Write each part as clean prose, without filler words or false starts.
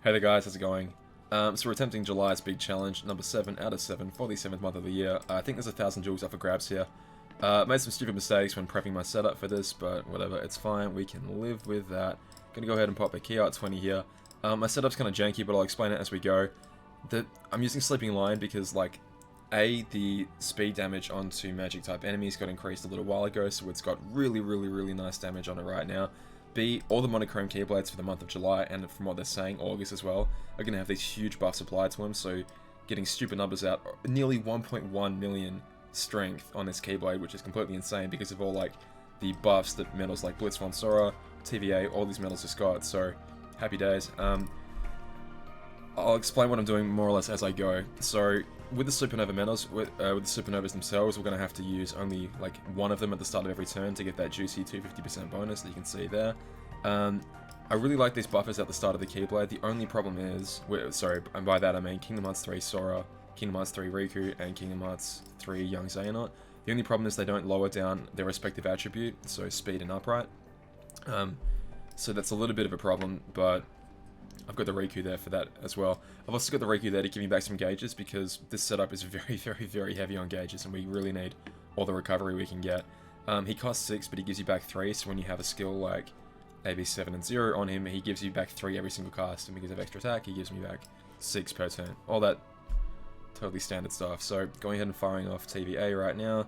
Hey there guys, how's it going? So we're attempting July's big challenge, number 7 out of 7 for the 7th month of the year. I think there's 1,000 joules up for grabs here. Made some stupid mistakes when prepping my setup for this, but whatever, it's fine, we can live with that. Gonna go ahead and pop a KHUx 20 here. My setup's kind of janky, but I'll explain it as we go. I'm using Sleeping Lion because, like, A, the speed damage onto magic type enemies got increased a little while ago, so it's got really nice damage on it right now. B, all the monochrome keyblades for the month of July, and from what they're saying, August as well, are going to have these huge buffs applied to them, so getting stupid numbers out, nearly 1.1 million strength on this keyblade, which is completely insane because of all, like, the buffs that medals like Blitzform Sora, TVA, all these medals just got, so happy days. I'll explain what I'm doing more or less as I go. So, with the Supernova medals, with the Supernovas themselves, we're going to have to use only like one of them at the start of every turn to get that juicy 250% bonus that you can see there. I really like these buffers at the start of the Keyblade. The only problem is, sorry, and by that I mean Kingdom Hearts 3 Sora, Kingdom Hearts 3 Riku, and Kingdom Hearts 3 Young Xehanort. The only problem is they don't lower down their respective attribute, so speed and upright. So that's a little bit of a problem, but I've got the Riku there for that as well. I've also got the Riku there to give me back some gauges because this setup is very heavy on gauges and we really need all the recovery we can get. He costs 6, but he gives you back 3, so when you have a skill like AB7 and 0 on him, he gives you back 3 every single cast, and because of extra attack, he gives me back 6 per turn. All that totally standard stuff. So going ahead and firing off TVA right now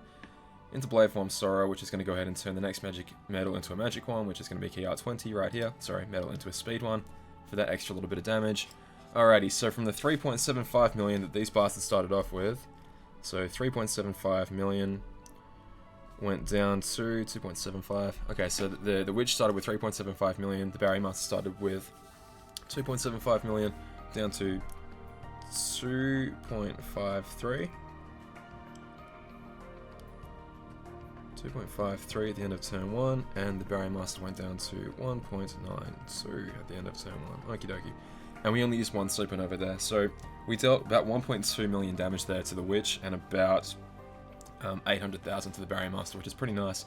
into Blade Form Sora, which is going to go ahead and turn the next magic medal into a magic one, which is going to be KR 20 right here. Sorry, medal into a speed one for that extra little bit of damage. Alrighty, so from the 3.75 million that these bastards started off with, so 3.75 million went down to 2.75. Okay, so the Witch started with 3.75 million, the Barry Master started with 2.75 million, down to 2.53. 2.53 at the end of turn 1, and the Barrier Master went down to 1.92 at the end of turn 1. Okie dokie. And we only used one Supernova there, so we dealt about 1.2 million damage there to the Witch, and about 800,000 to the Barrier Master, which is pretty nice.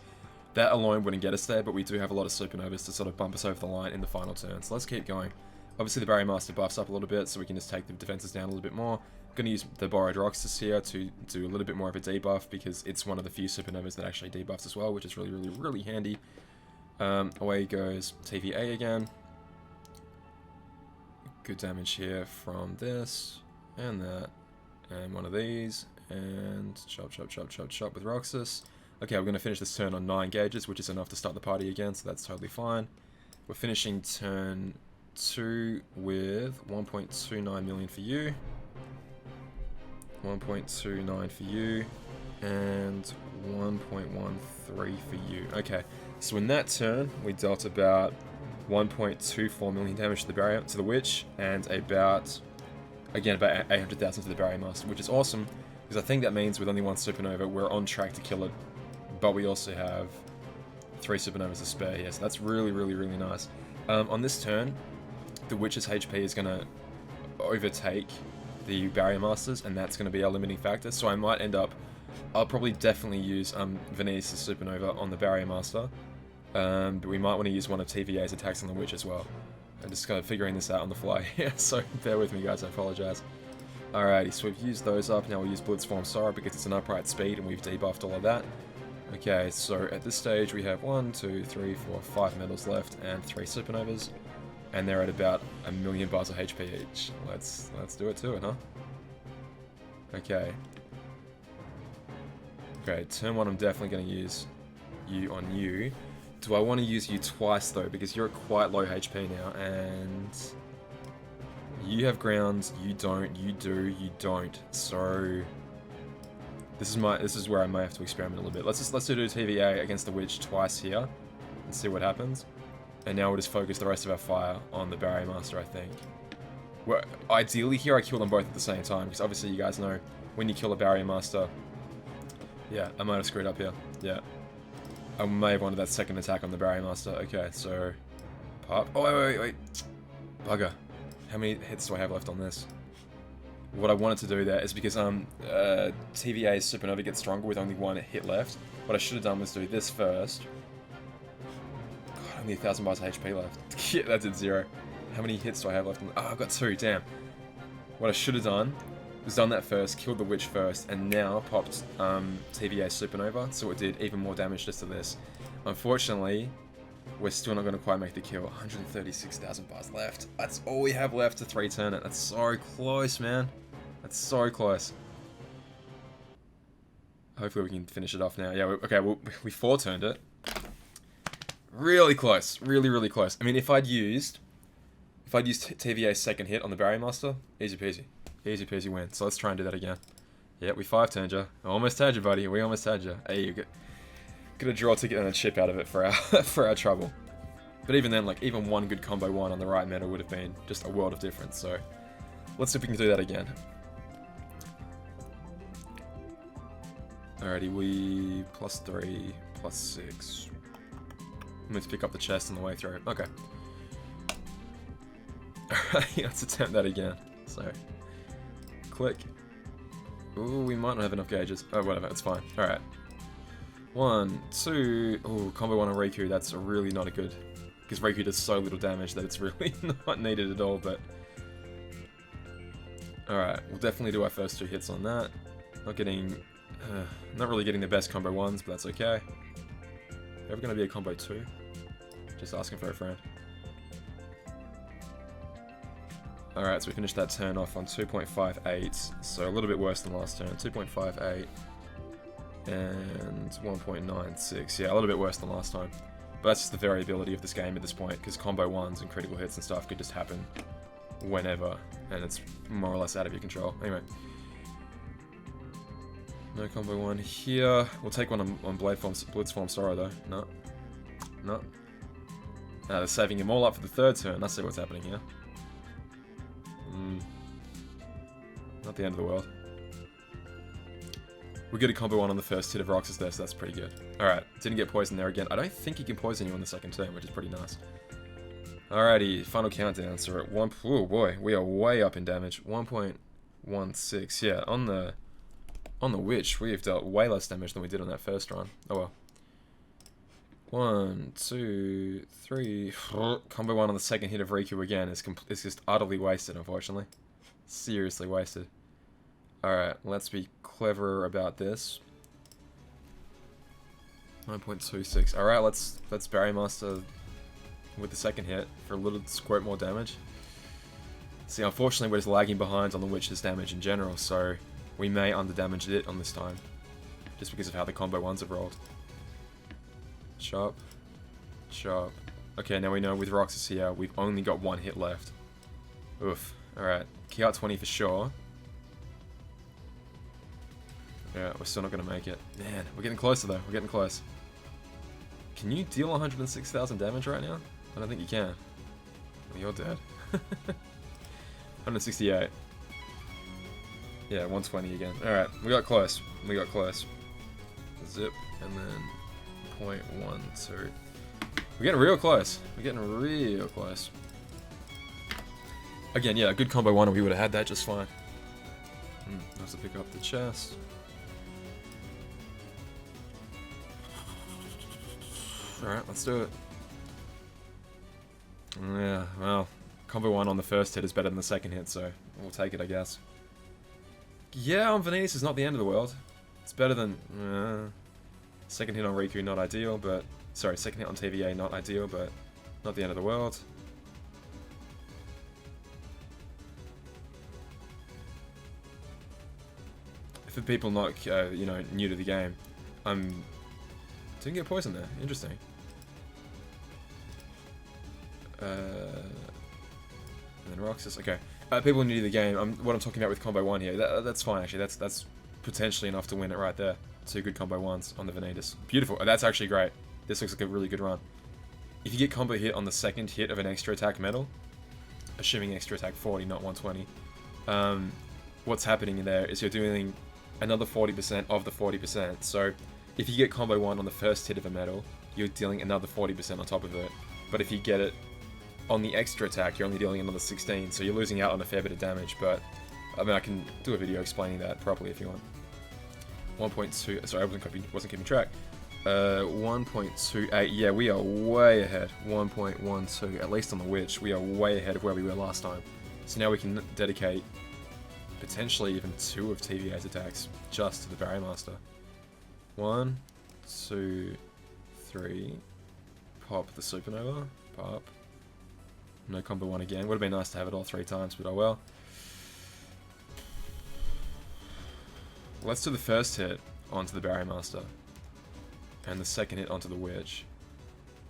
That alone wouldn't get us there, but we do have a lot of Supernovas to sort of bump us over the line in the final turn, so let's keep going. Obviously the Barrier Master buffs up a little bit, so we can just take the defenses down a little bit more. I'm going to use the Borrowed Roxas here to do a little bit more of a debuff, because it's one of the few Supernovas that actually debuffs as well, which is really handy. Away goes TVA again. Good damage here from this, and that, and one of these, and chop with Roxas. Okay, we're going to finish this turn on 9 gauges, which is enough to start the party again, so that's totally fine. We're finishing turn 2 with 1.29 million for you, 1.29 for you, and 1.13 for you. Okay, so in that turn, we dealt about 1.24 million damage to the barrier, to the Witch, and about 800,000 to the Barrier Master, which is awesome, because I think that means with only one Supernova, we're on track to kill it, but we also have 3 Supernovas to spare here, so that's really nice. On this turn, the Witch's HP is going to overtake the Barrier Masters, and that's going to be our limiting factor, so I might end up, I'll probably definitely use Venice's Supernova on the Barrier Master, but we might want to use one of TVA's attacks on the Witch as well. I'm just kind of figuring this out on the fly here, so bear with me guys, I apologize. Alrighty, so we've used those up, now we'll use Blitzform Sora because it's an upright speed and we've debuffed all of that. Okay, so at this stage we have 1, 2, 3, 4, 5 medals left and 3 Supernovas. And they're at about 1 million bars of HP each. Let's do it to it, huh? Okay. Okay, turn 1 I'm definitely going to use you on you. Do I want to use you twice though? Because you're at quite low HP now, and you have grounds, you don't, you do, you don't. So this is where I may have to experiment a little bit. Let's do TVA against the Witch twice here and see what happens. And now we'll just focus the rest of our fire on the Barrier Master, I think. Well, ideally here I kill them both at the same time, because obviously you guys know when you kill a Barrier Master... Yeah, I might have screwed up here. Yeah. I may have wanted that second attack on the Barrier Master. Okay, so... Pop. Oh, wait. Bugger. How many hits do I have left on this? What I wanted to do there is because TVA's Supernova gets stronger with only 1 hit left. What I should have done was do this first. Only 1,000 bars of HP left. Yeah, that did 0. How many hits do I have left? Oh, I've got 2, damn. What I should have done was done that first, killed the witch first, and now popped TVA Supernova, so it did even more damage just to this. Unfortunately, we're still not going to quite make the kill. 136,000 bars left. That's all we have left to 3-turn it. That's so close, man. That's so close. Hopefully we can finish it off now. Yeah, okay, we 4-turned it. Really close. Really, really close. I mean, if I'd used TVA's second hit on the Barrier Master, easy peasy. Easy peasy win. So let's try and do that again. Yeah, we 5-turned you. Almost had you, buddy. We almost had you. Hey, you get a draw ticket and a chip out of it for our for our trouble. But even then, like, even one good combo one on the right meta would have been just a world of difference. So let's see if we can do that again. Alrighty, we +3, +6. I'm going to pick up the chest on the way through. Okay. Alright, let's attempt that again. So, click. Ooh, we might not have enough gauges. Oh, whatever, it's fine. Alright. 1, 2. Ooh, combo 1 on Riku, that's really not a good... Because Riku does so little damage that it's really not needed at all, but... Alright, we'll definitely do our first 2 hits on that. Not really getting the best combo 1s, but that's okay. Ever gonna be a combo 2? Just asking for a friend. Alright, so we finished that turn off on 2.58, so a little bit worse than last turn. 2.58 and 1.96. Yeah, a little bit worse than last time. But that's just the variability of this game at this point, because combo 1s and critical hits and stuff could just happen whenever, and it's more or less out of your control. Anyway. No combo 1 here. We'll take one on Blitzform Sorrow though. No. No. They're saving him all up for the 3rd turn. Let's see what's happening here. Not the end of the world. We get a combo 1 on the first hit of Roxas there, so that's pretty good. Alright, didn't get poisoned there again. I don't think he can poison you on the 2nd turn, which is pretty nice. Alrighty, final countdown. So we're at 1... Oh boy, we are way up in damage. 1.16. Yeah, on the witch, we have dealt way less damage than we did on that first run. Oh well. 1, 2, 3. Combo 1 on the 2nd hit of Riku again is just utterly wasted, unfortunately. Seriously wasted. Alright, let's be clever about this. 9.26. Alright, let's Barrier Master with the 2nd hit for a little squirt more damage. See, unfortunately we're just lagging behind on the witch's damage in general, so we may underdamage it on this time. Just because of how the combo 1s have rolled. Chop. Chop. Okay, now we know with Roxas here, we've only got 1 hit left. Oof. Alright. Key out 20 for sure. Yeah, we're still not going to make it. Man, we're getting closer though. We're getting close. Can you deal 106,000 damage right now? I don't think you can. Well, you're dead. 168. Yeah, 120 again. Alright, we got close. We got close. Zip, and then 0.12. We're getting real close. We're getting real close. Again, yeah, a good combo 1 and we would have had that just fine. Nice to pick up the chest. Alright, let's do it. Yeah, well, combo 1 on the first hit is better than the 2nd hit, so we'll take it, I guess. Yeah, on Vanitas is not the end of the world. It's better than... 2nd hit on Riku, not ideal, but... Sorry, 2nd hit on TVA, not ideal, but not the end of the world. For people not, you know, new to the game, didn't get poisoned there. Interesting. And then Roxas. Okay. People new to the game. What I'm talking about with combo 1 here. That's fine actually. That's potentially enough to win it right there. 2 good combo 1s on the Vanitas. Beautiful. That's actually great. This looks like a really good run. If you get combo hit on the 2nd hit of an extra attack medal, assuming extra attack 40, not 120, what's happening in there is you're doing another 40% of the 40%. So if you get combo 1 on the first hit of a medal, you're dealing another 40% on top of it. But if you get it on the extra attack, you're only dealing another 16, so you're losing out on a fair bit of damage. But I mean, I can do a video explaining that properly if you want. 1.2. Sorry, I wasn't keeping track. 1.28. Yeah, we are way ahead. 1.12, at least on the witch. We are way ahead of where we were last time. So now we can dedicate potentially even 2 of TVA's attacks just to the Barrier Master. 1, 2, 3. Pop the Supernova. Pop. No combo 1 again. Would have been nice to have it all 3 times, but oh well. Let's do the first hit onto the Barrier Master. And the second hit onto the Witch.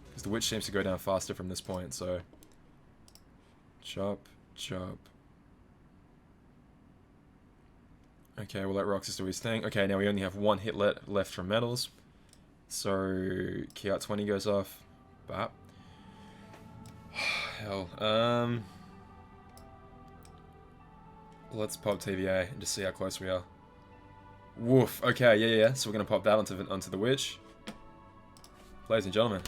Because the Witch seems to go down faster from this point, so... Chop, chop. Okay, we'll let Roxas do his thing. Okay, now we only have 1 hit left from metals. So, KHUx 20 goes off. Bap. Hell. Let's pop TVA and just see how close we are. Woof. Okay, yeah. So we're gonna pop that onto the Witch. Ladies and gentlemen,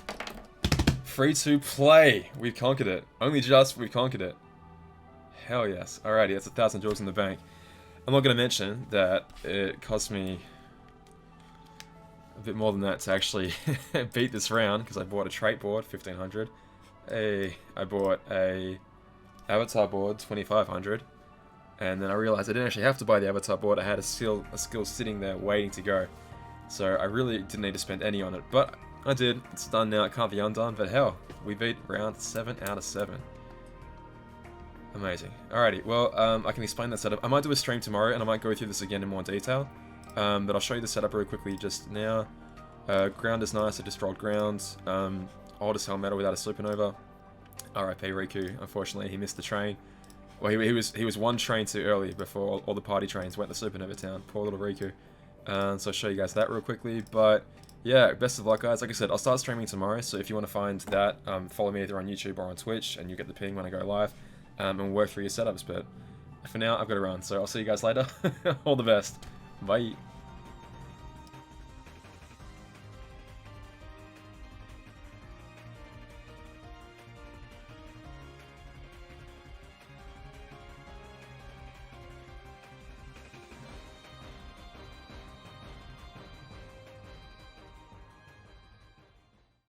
free to play. We've conquered it. Only just, we've conquered it. Hell yes. Alrighty, that's 1,000 jewels in the bank. I'm not gonna mention that it cost me a bit more than that to actually beat this round, because I bought a trait board, 1,500. I bought a avatar board, 2,500. And then I realized I didn't actually have to buy the avatar board. I had a skill sitting there waiting to go. So I really didn't need to spend any on it. But I did. It's done now. It can't be undone. But hell, we beat round 7 out of 7. Amazing. Alrighty, well, I can explain that setup. I might do a stream tomorrow, and I might go through this again in more detail. But I'll show you the setup really quickly just now. Ground is nice. I just rolled ground. Old as hell metal without a supernova. RIP Riku. Unfortunately, he missed the train. Well, he was 1 train too early before all the party trains went to Supernova Town. Poor little Riku. So I'll show you guys that real quickly. But yeah, best of luck, guys. Like I said, I'll start streaming tomorrow. So if you want to find that, follow me either on YouTube or on Twitch, and you get the ping when I go live. And we'll work through your setups. But for now, I've got to run. So I'll see you guys later. All the best. Bye.